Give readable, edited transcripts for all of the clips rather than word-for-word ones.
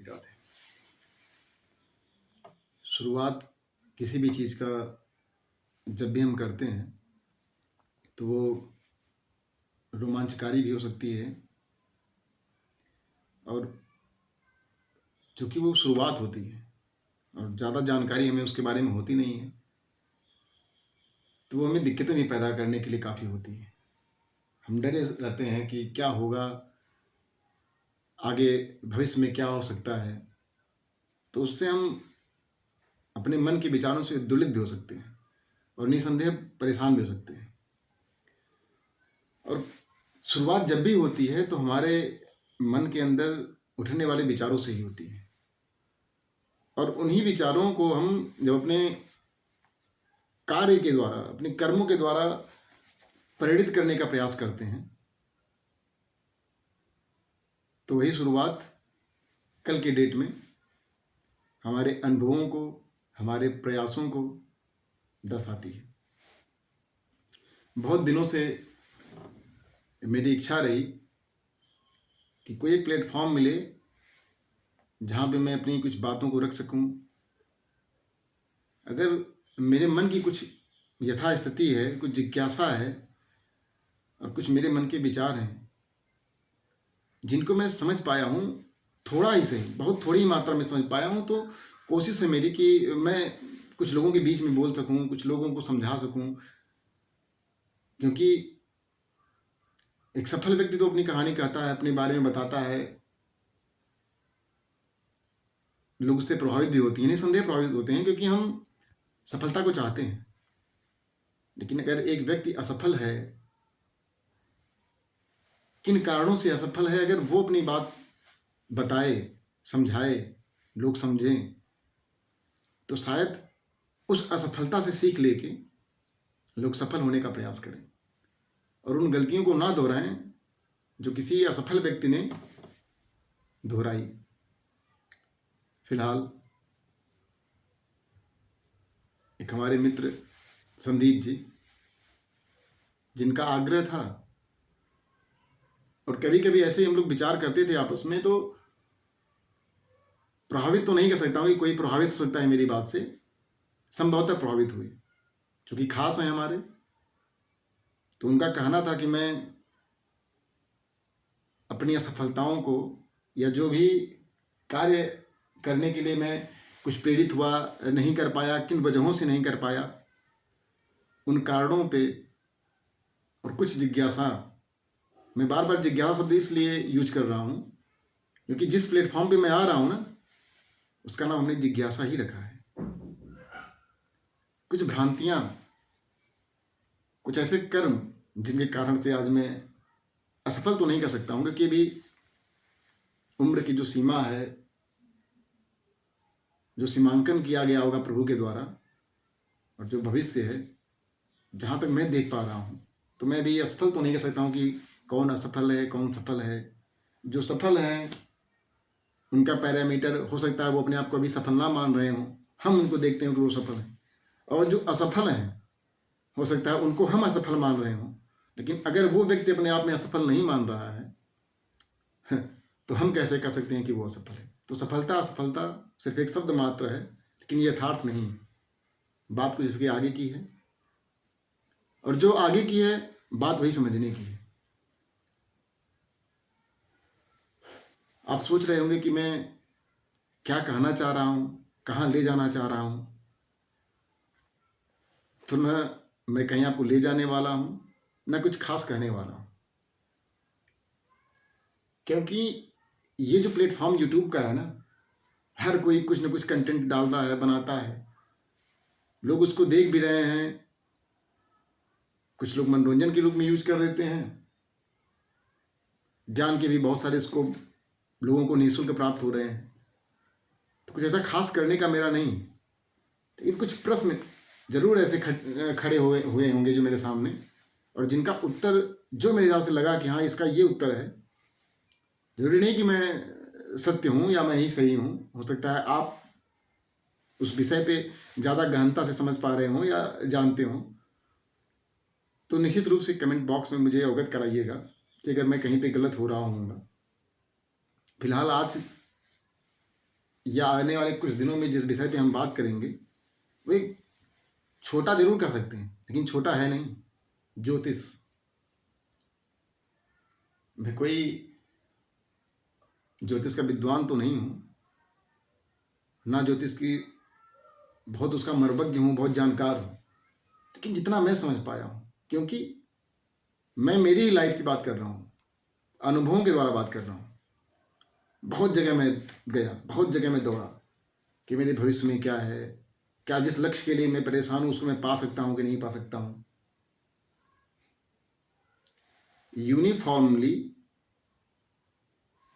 राधे। शुरुआत किसी भी चीज़ का जब भी हम करते हैं तो वो रोमांचकारी भी हो सकती है, और चूँकि वो शुरुआत होती है और ज़्यादा जानकारी हमें उसके बारे में होती नहीं है, तो वो हमें दिक्कतें भी पैदा करने के लिए काफ़ी होती है। हम डरे रहते हैं कि क्या होगा, आगे भविष्य में क्या हो सकता है, तो उससे हम अपने मन के विचारों से दुलित भी हो सकते हैं और निसंदेह परेशान भी हो सकते हैं। और शुरुआत जब भी होती है तो हमारे मन के अंदर उठने वाले विचारों से ही होती है, और उन्हीं विचारों को हम जब अपने कार्य के द्वारा, अपने कर्मों के द्वारा प्रेरित करने का प्रयास करते हैं, तो वही शुरुआत कल के डेट में हमारे अनुभवों को, हमारे प्रयासों को दर्शाती है। बहुत दिनों से मेरी इच्छा रही कि कोई एक प्लेटफॉर्म मिले जहाँ पे मैं अपनी कुछ बातों को रख सकूं। अगर मेरे मन की कुछ यथास्थिति है, कुछ जिज्ञासा है और कुछ मेरे मन के विचार हैं जिनको मैं समझ पाया हूँ, थोड़ा ही सही, बहुत थोड़ी मात्रा में समझ पाया हूँ, तो कोशिश है मेरी कि मैं कुछ लोगों के बीच में बोल सकूँ, कुछ लोगों को समझा सकूँ। क्योंकि एक सफल व्यक्ति तो अपनी कहानी कहता है, अपने बारे में बताता है, लोग उससे प्रभावित भी होती हैं, निसंदेह प्रभावित होते हैं, क्योंकि हम सफलता को चाहते हैं। लेकिन अगर एक व्यक्ति असफल है, किन कारणों से असफल है, अगर वो अपनी बात बताए, समझाए, लोग समझें, तो शायद उस असफलता से सीख लेके लोग सफल होने का प्रयास करें और उन गलतियों को ना दोहराएं जो किसी असफल व्यक्ति ने दोहराई। फिलहाल एक हमारे मित्र संदीप जी, जिनका आग्रह था, और कभी कभी ऐसे ही हम लोग विचार करते थे आपस में, तो प्रभावित तो नहीं कर सकता हूँ कि कोई प्रभावित हो सकता है मेरी बात से, संभवतः प्रभावित हुए, क्योंकि खास हैं हमारे। तो उनका कहना था कि मैं अपनी असफलताओं को, या जो भी कार्य करने के लिए मैं कुछ प्रेरित हुआ, नहीं कर पाया, किन वजहों से नहीं कर पाया, उन कारणों पे और कुछ जिज्ञासा, मैं बार बार जिज्ञासा शब्द इसलिए यूज कर रहा हूँ क्योंकि जिस प्लेटफॉर्म पे मैं आ रहा हूँ ना, उसका नाम हमने जिज्ञासा ही रखा है। कुछ भ्रांतियाँ, कुछ ऐसे कर्म जिनके कारण से आज मैं असफल तो नहीं कर सकता हूँ, क्योंकि भी उम्र की जो सीमा है, जो सीमांकन किया गया होगा प्रभु के द्वारा, और जो भविष्य है, जहाँ तक मैं देख पा रहा हूँ, तो मैं भी असफल तो नहीं कर सकता हूँ कि कौन असफल है, कौन सफल है। जो सफल हैं उनका पैरामीटर हो सकता है वो अपने आप को अभी सफल ना मान रहे हों, हम उनको देखते हैं कि वो सफल हैं, और जो असफल हैं हो सकता है उनको हम असफल मान रहे हों। लेकिन अगर वो व्यक्ति अपने आप में असफल नहीं मान रहा है तो हम कैसे कह सकते हैं कि वो असफल है। तो सफलता असफलता सिर्फ एक शब्द मात्र है, लेकिन ये यथार्थ नहीं है। बात कुछ इसके आगे की है, और जो आगे की है बात वही समझने की है। आप सोच रहे होंगे कि मैं क्या कहना चाह रहा हूँ, कहाँ ले जाना चाह रहा हूँ। तो न मैं कहीं आपको ले जाने वाला हूँ, न कुछ खास कहने वाला हूँ, क्योंकि ये जो प्लेटफॉर्म यूट्यूब का है ना, हर कोई कुछ न कुछ कंटेंट डालता है, बनाता है, लोग उसको देख भी रहे हैं, कुछ लोग मनोरंजन के रूप में यूज कर लेते हैं, ज्ञान के भी बहुत सारे इसको लोगों को निःशुल्क प्राप्त हो रहे हैं। तो कुछ ऐसा खास करने का मेरा नहीं, लेकिन कुछ प्रश्न जरूर ऐसे खड़े हुए होंगे जो मेरे सामने, और जिनका उत्तर जो मेरे हिसाब से लगा कि हाँ इसका ये उत्तर है। जरूरी नहीं कि मैं सत्य हूँ या मैं ही सही हूँ, हो सकता है आप उस विषय पे ज़्यादा गहनता से समझ पा रहे हों या जानते हों। तो निश्चित रूप से कमेंट बॉक्स में मुझे अवगत कराइएगा कि अगर मैं कहीं पे गलत हो रहा हूँगा। फिलहाल आज या आने वाले कुछ दिनों में जिस विषय पे हम बात करेंगे वो एक छोटा जरूर कह सकते हैं, लेकिन छोटा है नहीं। ज्योतिष। मैं कोई ज्योतिष का विद्वान तो नहीं हूँ, ना ज्योतिष की बहुत उसका मर्मज्ञ हूँ, बहुत जानकार हूँ, लेकिन जितना मैं समझ पाया हूँ, क्योंकि मैं मेरी लाइफ की बात कर रहा हूँ, अनुभवों के द्वारा बात कर रहा हूँ। बहुत जगह मैं गया, बहुत जगह मैं दौड़ा कि मेरे भविष्य में क्या है, क्या जिस लक्ष्य के लिए मैं परेशान हूँ उसको मैं पा सकता हूँ कि नहीं पा सकता हूँ। यूनिफॉर्मली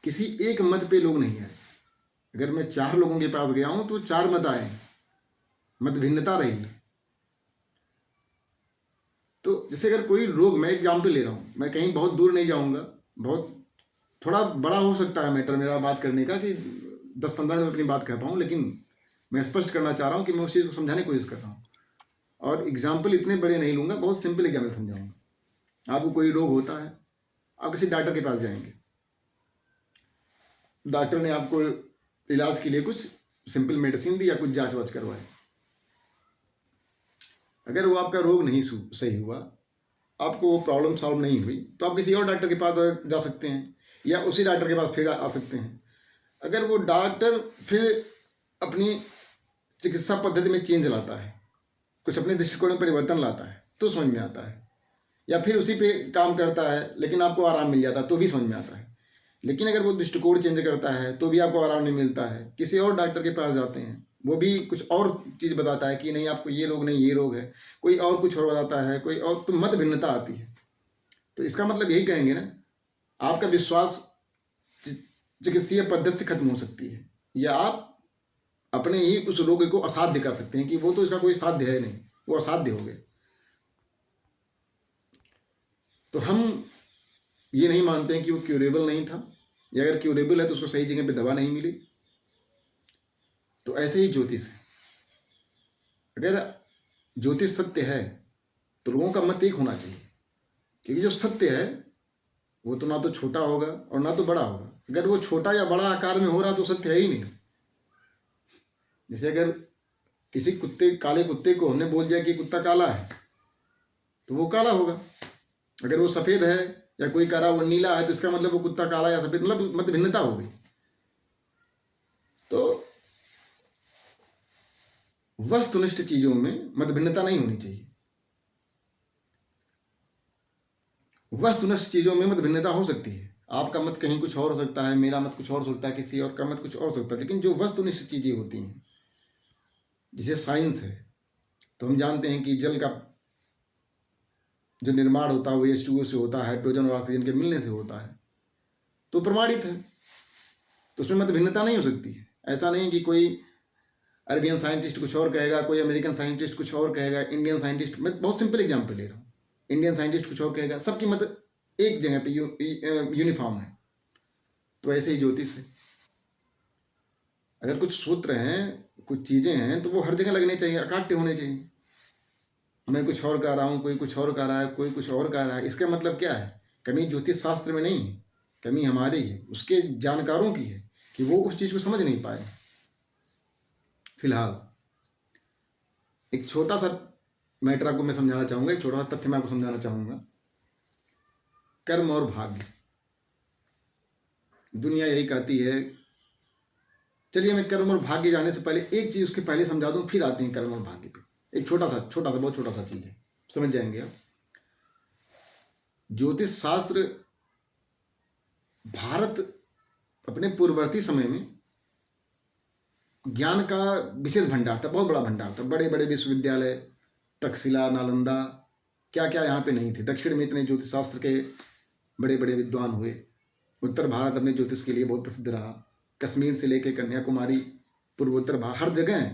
किसी एक मत पे लोग नहीं आए। अगर मैं 4 लोगों के पास गया हूँ तो 4 मत आए, मत भिन्नता रही। तो जैसे अगर कोई रोग, मैं एग्जाम्पल ले रहा हूँ, मैं कहीं बहुत दूर नहीं जाऊँगा, बहुत थोड़ा बड़ा हो सकता है मैटर मेरा बात करने का कि 10-15 मिनट अपनी बात कर पाऊँ, लेकिन मैं स्पष्ट करना चाह रहा हूँ कि मैं उस चीज़ को समझाने की कोशिश कर रहा हूँ। और एग्जाम्पल इतने बड़े नहीं लूँगा, बहुत सिंपल एग्जाम्पल समझाऊँगा। आपको कोई रोग होता है, आप किसी डॉक्टर के पास जाएंगे, डॉक्टर ने आपको इलाज के लिए कुछ सिंपल मेडिसिन दी या कुछ जांच वाच करवाए। अगर वो आपका रोग नहीं सही हुआ, आपको वो प्रॉब्लम सॉल्व नहीं हुई, तो आप किसी और डॉक्टर के पास जा सकते हैं या उसी डॉक्टर के पास फिर आ सकते हैं। अगर वो डॉक्टर फिर अपनी चिकित्सा पद्धति में चेंज लाता है, कुछ अपने दृष्टिकोण में परिवर्तन लाता है, तो समझ में आता है। या फिर उसी पे काम करता है लेकिन आपको आराम मिल जाता है, तो भी समझ में आता है। लेकिन अगर वो दृष्टिकोण चेंज करता है तो भी आपको आराम नहीं मिलता है, किसी और डॉक्टर के पास जाते हैं, वो भी कुछ और चीज़ बताता है कि नहीं आपको ये रोग नहीं, ये रोग है, कोई और कुछ और बताता है, कोई और, तो मत भिन्नता आती है। तो इसका मतलब यही कहेंगे ना, आपका विश्वास चिकित्सीय पद्धति से खत्म हो सकती है, या आप अपने ही उस रोग को असाध्य कर सकते हैं कि वो तो इसका कोई साध्य है नहीं, वो असाध्य हो गए। तो हम ये नहीं मानते हैं कि वो क्यूरेबल नहीं था, या अगर क्यूरेबल है तो उसको सही जगह पे दवा नहीं मिली। तो ऐसे ही ज्योतिष है। अगर ज्योतिष सत्य है तो लोगों का मत एक होना चाहिए, क्योंकि जो सत्य है वो तो ना तो छोटा होगा और ना तो बड़ा होगा। अगर वो छोटा या बड़ा आकार में हो रहा तो सत्य है ही नहीं। जैसे अगर किसी कुत्ते, काले कुत्ते को हमने बोल दिया कि कुत्ता काला है, तो वो काला होगा। अगर वो सफ़ेद है या कोई कह रहा वो नीला है, तो इसका मतलब वो कुत्ता काला या सफ़ेद, मतलब मत भिन्नता हो गई। तो वस्तुनिष्ठ चीज़ों में मत भिन्नता नहीं होनी चाहिए। वस्तुनिष्ठ चीज़ों में मत भिन्नता हो सकती है। आपका मत कहीं कुछ और हो सकता है, मेरा मत कुछ और हो सकता है, किसी और का मत कुछ और हो सकता है, लेकिन जो वस्तुनिष्ठ चीज़ें होती हैं, जैसे साइंस है, तो हम जानते हैं कि जल का जो निर्माण होता है वो H2O से होता है, हाइड्रोजन और ऑक्सीजन के मिलने से होता है, तो प्रमाणित है। तो उसमें मत भिन्नता नहीं हो सकती है। ऐसा नहीं कि कोई अरबियन साइंटिस्ट कुछ और कहेगा, कोई अमेरिकन साइंटिस्ट कुछ और कहेगा, इंडियन साइंटिस्ट, मैं बहुत सिंपल एग्जाम्पल ले रहा हूँ, इंडियन साइंटिस्ट कुछ और कहेगा, सबकी मत एक जगह पे यूनिफॉर्म है। तो ऐसे ही ज्योतिष है। अगर कुछ सूत्र हैं, कुछ चीज़ें हैं, तो वो हर जगह लगने चाहिए, अकाट्य होने चाहिए। मैं कुछ और कह रहा हूँ, कोई कुछ और कह रहा है, कोई कुछ और कह रहा है, इसका मतलब क्या है? कमी ज्योतिष शास्त्र में नहीं है, कमी हमारी है, उसके जानकारों की है कि वो उस चीज़ को समझ नहीं पाए। फिलहाल एक छोटा सा मैटर आपको मैं समझाना चाहूँगा, एक छोटा सा तथ्य मैं आपको समझाना चाहूँगा। कर्म और भाग्य, दुनिया यही कहती है। चलिए मैं कर्म और भाग्य जाने से पहले एक चीज़ उसके पहले समझा दूँ, फिर आते हैं कर्म और भाग्य पे। एक छोटा सा बहुत छोटा सा चीज़ है, समझ जाएंगे आप। ज्योतिष शास्त्र भारत अपने पूर्ववर्ती समय में ज्ञान का विशेष भंडार था, बहुत बड़ा भंडार था। बड़े बड़े विश्वविद्यालय, तक्षशिला, नालंदा, क्या क्या यहाँ पे नहीं थे। दक्षिण में इतने ज्योतिष शास्त्र के बड़े बड़े विद्वान हुए। उत्तर भारत अपने ज्योतिष के लिए बहुत प्रसिद्ध रहा। कश्मीर से लेकर कन्याकुमारी, पूर्वोत्तर भारत, हर जगह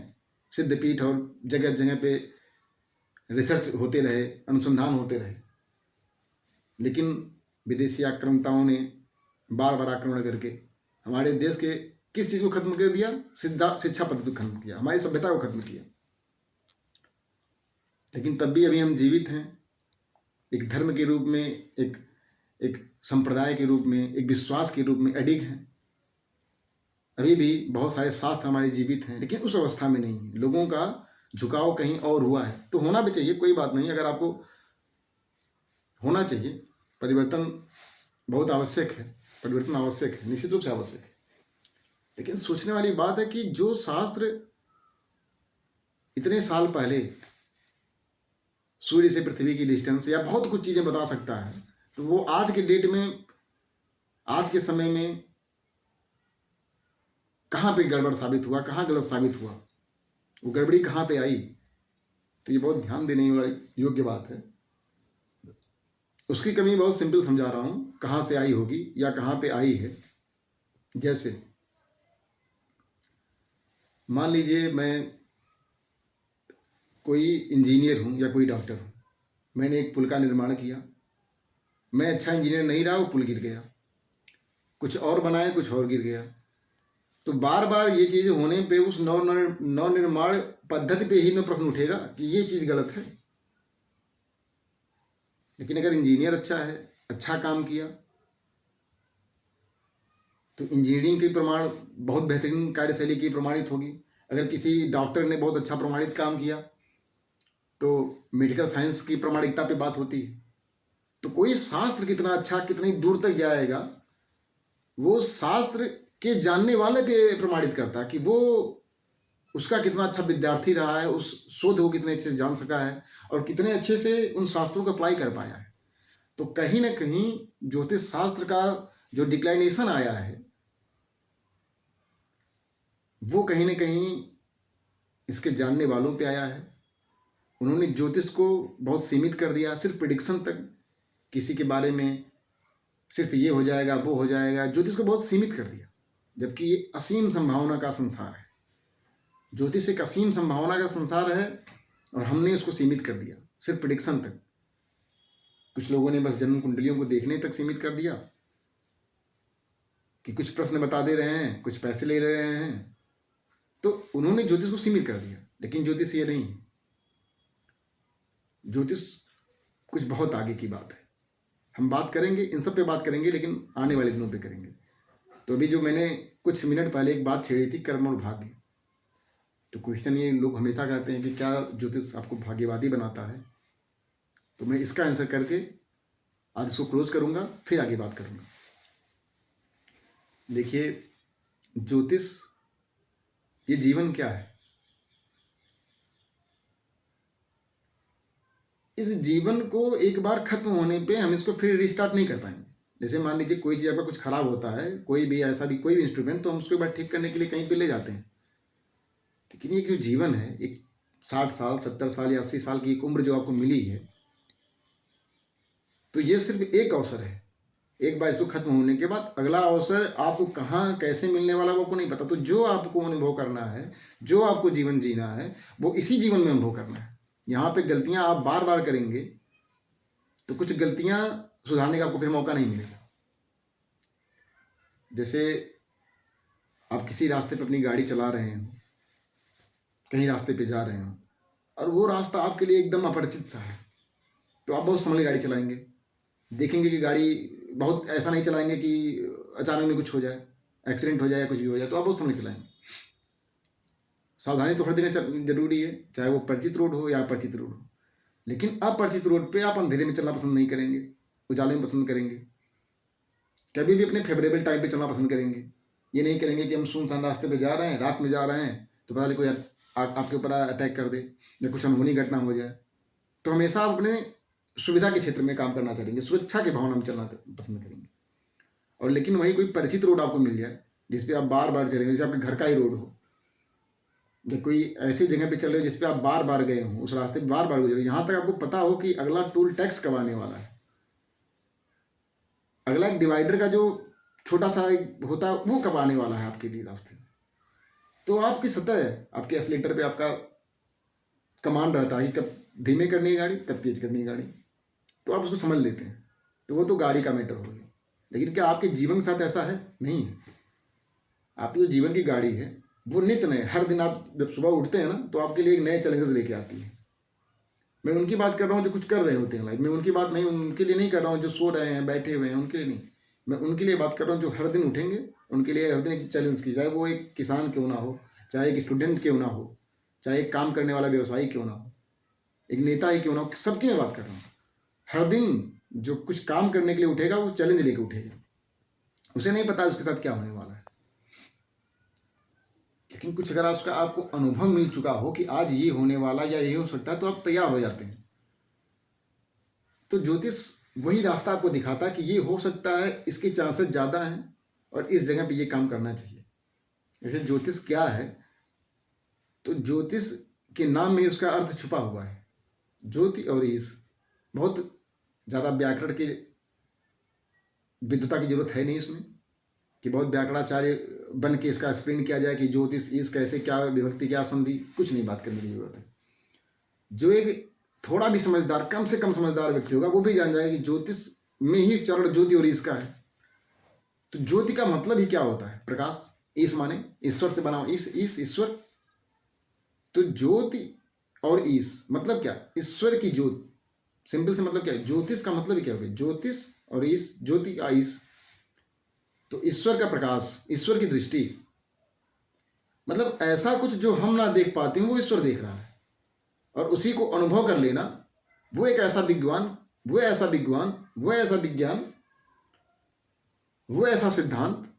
सिद्धपीठ और जगह जगह पे रिसर्च होते रहे, अनुसंधान होते रहे। लेकिन विदेशी आक्रामकताओं ने बार बार आक्रमण करके हमारे देश के किस चीज़ को खत्म कर दिया? शिक्षा पद्धति को खत्म किया, हमारी सभ्यता को खत्म किया। लेकिन तब भी अभी हम जीवित हैं, एक धर्म के रूप में, एक एक संप्रदाय के रूप में, एक विश्वास के रूप में अडिग हैं। अभी भी बहुत सारे शास्त्र हमारे जीवित हैं, लेकिन उस अवस्था में नहीं है। लोगों का झुकाव कहीं और हुआ है, तो होना भी चाहिए, कोई बात नहीं, अगर आपको होना चाहिए। परिवर्तन बहुत आवश्यक है, परिवर्तन आवश्यक है, निश्चित रूप से आवश्यक है। लेकिन सोचने वाली बात है कि जो शास्त्र इतने साल पहले सूर्य से पृथ्वी की डिस्टेंस या बहुत कुछ चीज़ें बता सकता है, तो वो आज के डेट में, आज के समय में कहाँ पे गड़बड़ साबित हुआ, कहाँ गलत साबित हुआ, वो गड़बड़ी कहाँ पे आई, तो ये बहुत ध्यान देने वाली योग्य बात है। उसकी कमी बहुत सिंपल समझा रहा हूँ, कहाँ से आई होगी या कहाँ पे आई है। जैसे मान लीजिए मैं कोई इंजीनियर हूँ या कोई डॉक्टर हूँ, मैंने एक पुल का निर्माण किया, मैं अच्छा इंजीनियर नहीं रहा, वो पुल गिर गया, कुछ और बनाया, कुछ और गिर गया। तो बार बार ये चीज़ होने पे उस नवनिर्माण पद्धति पे ही न प्रश्न उठेगा कि ये चीज़ गलत है। लेकिन अगर इंजीनियर अच्छा है, अच्छा काम किया, तो इंजीनियरिंग के प्रमाण बहुत बेहतरीन कार्यशैली की प्रमाणित होगी। अगर किसी डॉक्टर ने बहुत अच्छा प्रमाणित काम किया, तो मेडिकल साइंस की प्रमाणिकता पे बात होती है। तो कोई शास्त्र कितना अच्छा, कितनी दूर तक जाएगा, वो शास्त्र के जानने वाले पे प्रमाणित करता है कि वो उसका कितना अच्छा विद्यार्थी रहा है, उस शोध को कितने अच्छे से जान सका है और कितने अच्छे से उन शास्त्रों को अप्लाई कर पाया है। तो कहीं ना कहीं ज्योतिष शास्त्र का जो डिक्लाइनेशन आया है, वो कहीं ना कहीं इसके जानने वालों पे आया है। उन्होंने ज्योतिष को बहुत सीमित कर दिया, सिर्फ प्रिडिक्शन तक, किसी के बारे में सिर्फ ये हो जाएगा, वो हो जाएगा, ज्योतिष को बहुत सीमित कर दिया। जबकि ये असीम संभावना का संसार है, ज्योतिष एक असीम संभावना का संसार है, और हमने उसको सीमित कर दिया सिर्फ प्रिडिक्शन तक। कुछ लोगों ने बस जन्म कुंडलियों को देखने तक सीमित कर दिया कि कुछ प्रश्न बता दे रहे हैं, कुछ पैसे ले रहे हैं, तो उन्होंने ज्योतिष को सीमित कर दिया। लेकिन ज्योतिष ये नहीं, ज्योतिष कुछ बहुत आगे की बात है। हम बात करेंगे, इन सब पे बात करेंगे, लेकिन आने वाले दिनों पे करेंगे। तो अभी जो मैंने कुछ मिनट पहले एक बात छेड़ी थी, कर्म और भाग्य, तो क्वेश्चन ये लोग हमेशा कहते हैं कि क्या ज्योतिष आपको भाग्यवादी बनाता है। तो मैं इसका आंसर करके आज इसको क्लोज करूंगा, फिर आगे बात करूंगा। देखिए, ज्योतिष ये जीवन क्या है, इस जीवन को एक बार खत्म होने पे हम इसको फिर रिस्टार्ट नहीं कर पाएंगे। जैसे मान लीजिए कोई चीज़ आपका कुछ खराब होता है, कोई भी ऐसा भी कोई भी इंस्ट्रूमेंट, तो हम उसको एक बार ठीक करने के लिए कहीं पे ले जाते हैं। लेकिन ये जो जीवन है, एक 60 साल 70 साल या 80 साल की एक उम्र जो आपको मिली है, तो ये सिर्फ एक अवसर है। एक बार इसको खत्म होने के बाद अगला अवसर आपको कहाँ कैसे मिलने वाला वो आपको नहीं पता। तो जो आपको अनुभव करना है, जो आपको जीवन जीना है, वो इसी जीवन में अनुभव करना है। यहाँ पे गलतियाँ आप बार बार करेंगे तो कुछ गलतियाँ सुधारने का आपको फिर मौका नहीं मिलेगा। जैसे आप किसी रास्ते पे अपनी गाड़ी चला रहे हो, कहीं रास्ते पे जा रहे हो, और वो रास्ता आपके लिए एकदम अपरिचित सा है, तो आप बहुत संभल के गाड़ी चलाएंगे। देखेंगे कि गाड़ी बहुत ऐसा नहीं चलाएंगे कि अचानक में कुछ हो जाए, एक्सीडेंट हो जाए या कुछ भी हो जाए, तो आप बहुत संभल के चलाएंगे। सावधानी तो हर जगह जरूरी है, चाहे वो परिचित रोड हो या अपरिचित रोड हो। लेकिन अपरिचित रोड पे आप अंधेरे में चलना पसंद नहीं करेंगे, उजाले में पसंद करेंगे। कभी भी अपने फेवरेबल टाइम पे चलना पसंद करेंगे। ये नहीं करेंगे कि हम सुनसान रास्ते पे जा रहे हैं, रात में जा रहे हैं, तो पता नहीं कोई आपके ऊपर अटैक कर दे या कुछ अनहोनी घटना हो जाए। तो हमेशा आप अपने सुविधा के क्षेत्र में काम करना चाहेंगे, सुरक्षा की भावना में चलना पसंद करेंगे। और लेकिन वही कोई परिचित रोड आपको मिल जाए जिस पे आप बार बार चलेंगे, जैसे आपके घर का ही रोड हो, या कोई ऐसी जगह पे चल रहे हो जिस पे आप बार बार गए हो, उस रास्ते पे बार बार गुजरे, यहाँ तक आपको पता हो कि अगला टोल टैक्स कब आने वाला है, अगला एक डिवाइडर का जो छोटा सा होता है वो कब आने वाला है आपके लिए रास्ते में, तो आपकी सतह, आपके एक्सीलेटर पे आपका कमांड रहता है कि कब धीमे करनी है गाड़ी, कब तेज करनी है गाड़ी, तो आप उसको समझ लेते हैं। तो वो तो गाड़ी का मैटर हो गया। लेकिन क्या आपके जीवन के साथ ऐसा है? नहीं है। आपकी जो जीवन की गाड़ी है वो नित्य नए, हर दिन आप जब सुबह उठते हैं ना, तो आपके लिए एक नए चैलेंजेस लेके आती है। मैं उनकी बात कर रहा हूँ जो कुछ कर रहे होते हैं लाइफ में, उनकी बात नहीं, उनके लिए नहीं कर रहा हूँ जो सो रहे हैं, बैठे हुए हैं, उनके लिए नहीं। मैं उनके लिए बात कर रहा हूँ जो हर दिन उठेंगे, उनके लिए हर दिन एक चैलेंज की, चाहे वो एक किसान क्यों ना हो, चाहे एक स्टूडेंट क्यों ना हो, चाहे एक काम करने वाला व्यवसायी क्यों ना हो, एक नेता ही क्यों ना हो, सबकी मैं बात कर रहा हूँ। हर दिन जो कुछ काम करने के लिए उठेगा वो चैलेंज लेके उठेगा। उसे नहीं पता उसके साथ क्या होने वाला है, लेकिन कुछ अगर उसका आपको अनुभव मिल चुका हो कि आज ये होने वाला या ये हो सकता है, तो आप तैयार हो जाते हैं। तो ज्योतिष वही रास्ता आपको दिखाता है कि ये हो सकता है, इसके चांसेस ज़्यादा हैं और इस जगह पे ये काम करना चाहिए। जैसे ज्योतिष क्या है, तो ज्योतिष के नाम में उसका अर्थ छुपा हुआ है। ज्योति और ईश, बहुत ज़्यादा व्याकरण की विद्वता की जरूरत है नहीं इसमें कि बहुत व्याकरणाचार्य बन के इसका एक्सप्लेन किया जाए कि ज्योतिष ईश कैसे, क्या विभक्ति, क्या संधि, कुछ नहीं बात करने की जरूरत है। जो एक थोड़ा भी समझदार, कम से कम समझदार व्यक्ति होगा वो भी जान जाएगा कि ज्योतिष में ही चरण ज्योति और ईश का है। तो ज्योति का मतलब ही क्या होता है? प्रकाश। ईश माने ईश्वर से बना हुआ, ईश ईश्वर। तो ज्योति और ईश मतलब क्या? ईश्वर की ज्योति। सिंपल से मतलब क्या है? ज्योतिष का मतलब ही क्या हो गया? ज्योतिष और ईश, ज्योति का ईश, तो ईश्वर का प्रकाश, ईश्वर की दृष्टि। मतलब ऐसा कुछ जो हम ना देख पाते हैं वो ईश्वर देख रहा है, और उसी को अनुभव कर लेना, वो एक ऐसा विज्ञान, वो ऐसा विज्ञान, वो ऐसा विज्ञान, वो ऐसा सिद्धांत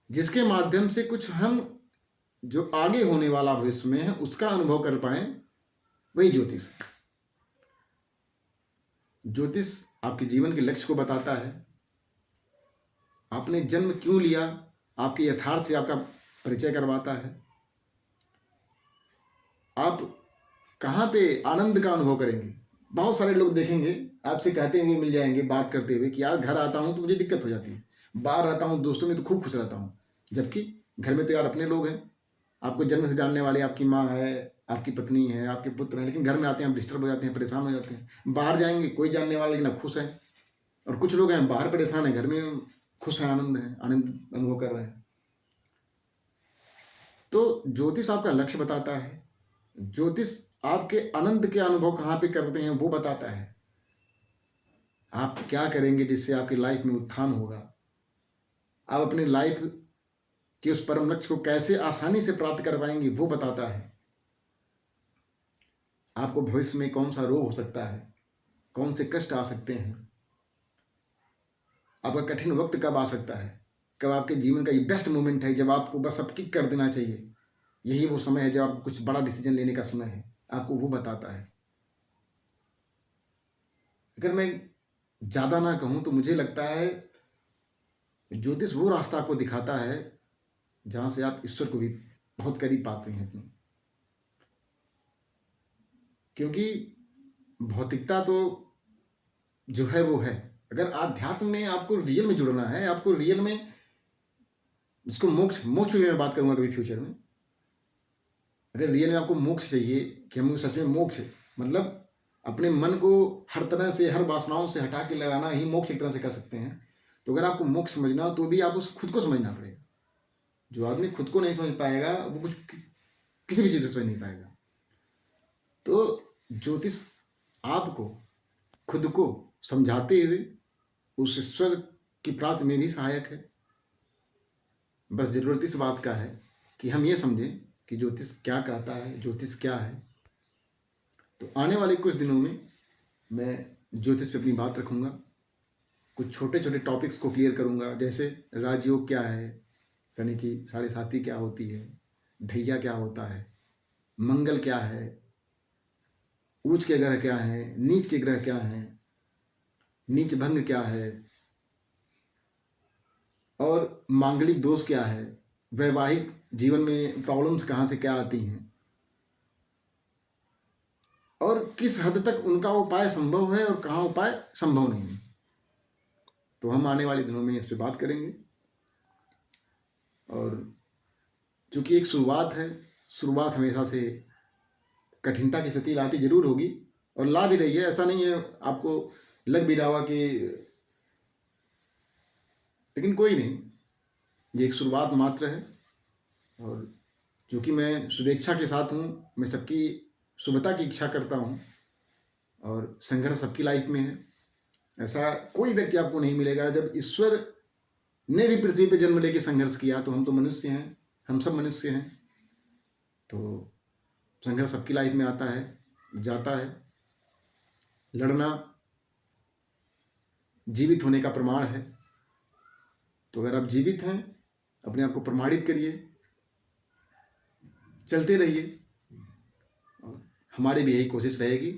जिसके माध्यम से कुछ हम जो आगे होने वाला भविष्य में है उसका अनुभव कर पाए, वही ज्योतिष। ज्योतिष आपके जीवन के लक्ष्य को बताता है, आपने जन्म क्यों लिया, आपके यथार्थ से आपका परिचय करवाता है, आप कहाँ पे आनंद का अनुभव करेंगे। बहुत सारे लोग देखेंगे आपसे कहते हुए मिल जाएंगे बात करते हुए कि यार घर आता हूँ तो मुझे दिक्कत हो जाती है, बाहर रहता हूँ दोस्तों में तो खूब खुश रहता हूँ, जबकि घर में तो यार अपने लोग हैं, आपको जन्म से जानने वाले, आपकी माँ है, आपकी पत्नी है, आपके पुत्र हैं, लेकिन घर में आते हैं डिस्टर्ब हो जाते हैं, परेशान हो जाते हैं। बाहर जाएंगे कोई जानने वाला लेकिन अब खुश है, और कुछ लोग हैं बाहर परेशान है, घर में खुश हैं, आनंद है, आनंद अनुभव कर रहे हैं। तो ज्योतिष आपका लक्ष्य बताता है, ज्योतिष आपके आनंद के अनुभव कहाँ पे करते हैं वो बताता है, आप क्या करेंगे जिससे आपकी लाइफ में उत्थान होगा, आप अपने लाइफ के उस परम लक्ष्य को कैसे आसानी से प्राप्त कर पाएंगे वो बताता है। आपको भविष्य में कौन सा रोग हो सकता है, कौन से कष्ट आ सकते हैं, आपका कठिन वक्त कब आ सकता है, कब आपके जीवन का ये बेस्ट मोमेंट है जब आपको बस अब किक कर देना चाहिए, यही वो समय है जब आपको कुछ बड़ा डिसीजन लेने का समय है, आपको वो बताता है। अगर मैं ज़्यादा ना कहूँ तो मुझे लगता है ज्योतिष वो रास्ता आपको दिखाता है जहाँ से आप ईश्वर को भी बहुत करीब पाते हैं अपने, क्योंकि भौतिकता तो जो है वो है, अगर आध्यात्म में आपको रियल में जुड़ना है, आपको रियल में इसको मोक्ष, मोक्ष की मैं बात करूँगा कभी फ्यूचर में, अगर रियल में आपको मोक्ष चाहिए कि हम सच में मोक्ष है, मतलब अपने मन को हर तरह से, हर वासनाओं से हटा के लगाना ही मोक्ष एक तरह से कर सकते हैं। तो अगर आपको मोक्ष समझना हो तो भी आपको खुद को समझना पड़ेगा। जो आदमी खुद को नहीं समझ पाएगा वो कुछ किसी भी चीज़ को समझ नहीं पाएगा। तो ज्योतिष आपको खुद को समझाते हुए उस ईश्वर की प्राप्ति में भी सहायक है। बस ज़रूरत इस बात का है कि हम ये समझें कि ज्योतिष क्या कहता है, ज्योतिष क्या है। तो आने वाले कुछ दिनों में मैं ज्योतिष पे अपनी बात रखूँगा, कुछ छोटे छोटे टॉपिक्स को क्लियर करूँगा, जैसे राजयोग क्या है, शनि की 7.5 क्या होती है, ढैया क्या होता है, मंगल क्या है, उच्च के ग्रह क्या हैं, नीच के ग्रह क्या हैं, नीच भंग क्या है, और मांगलिक दोष क्या है, वैवाहिक जीवन में प्रॉब्लम्स कहाँ से क्या आती हैं, और किस हद तक उनका उपाय संभव है और कहाँ उपाय संभव नहीं है। तो हम आने वाले दिनों में इस पर बात करेंगे। और चूंकि एक शुरुआत है, शुरुआत हमेशा से कठिनता की स्थिति लाती जरूर होगी और ला भी रही है, ऐसा नहीं है, आपको लग भी रहा होगा कि, लेकिन कोई नहीं, ये एक शुरुआत मात्र है। और चूँकि मैं शुभेच्छा के साथ हूँ, मैं सबकी शुभता की इच्छा करता हूँ, और संघर्ष सबकी लाइफ में है। ऐसा कोई व्यक्ति आपको नहीं मिलेगा जब ईश्वर ने भी पृथ्वी पे जन्म लेके संघर्ष किया, तो हम तो मनुष्य हैं, हम सब मनुष्य हैं। तो संघर्ष सबकी लाइफ में आता है, जाता है। लड़ना जीवित होने का प्रमाण है। तो अगर आप जीवित हैं, अपने आप को प्रमाणित करिए, चलते रहिए। और हमारी भी यही कोशिश रहेगी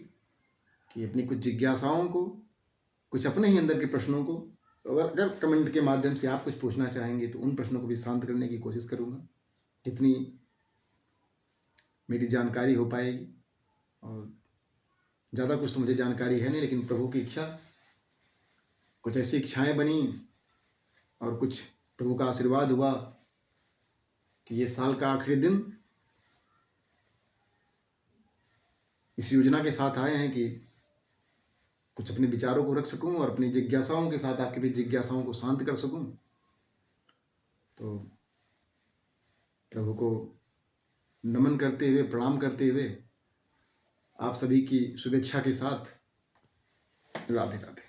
कि अपनी कुछ जिज्ञासाओं को, कुछ अपने ही अंदर के प्रश्नों को, अगर कमेंट के माध्यम से आप कुछ पूछना चाहेंगे तो उन प्रश्नों को भी शांत करने की कोशिश करूँगा, जितनी मेरी जानकारी हो पाएगी। और ज़्यादा कुछ तो मुझे जानकारी है नहीं, लेकिन प्रभु की इच्छा, कुछ ऐसी इच्छाएं बनी और कुछ प्रभु का आशीर्वाद हुआ कि ये साल का आखिरी दिन इस योजना के साथ आए हैं कि कुछ अपने विचारों को रख सकूं और अपनी जिज्ञासाओं के साथ आपकी भी जिज्ञासाओं को शांत कर सकूं। तो प्रभु को नमन करते हुए, प्रणाम करते हुए, आप सभी की शुभेच्छा के साथ राधे राधे।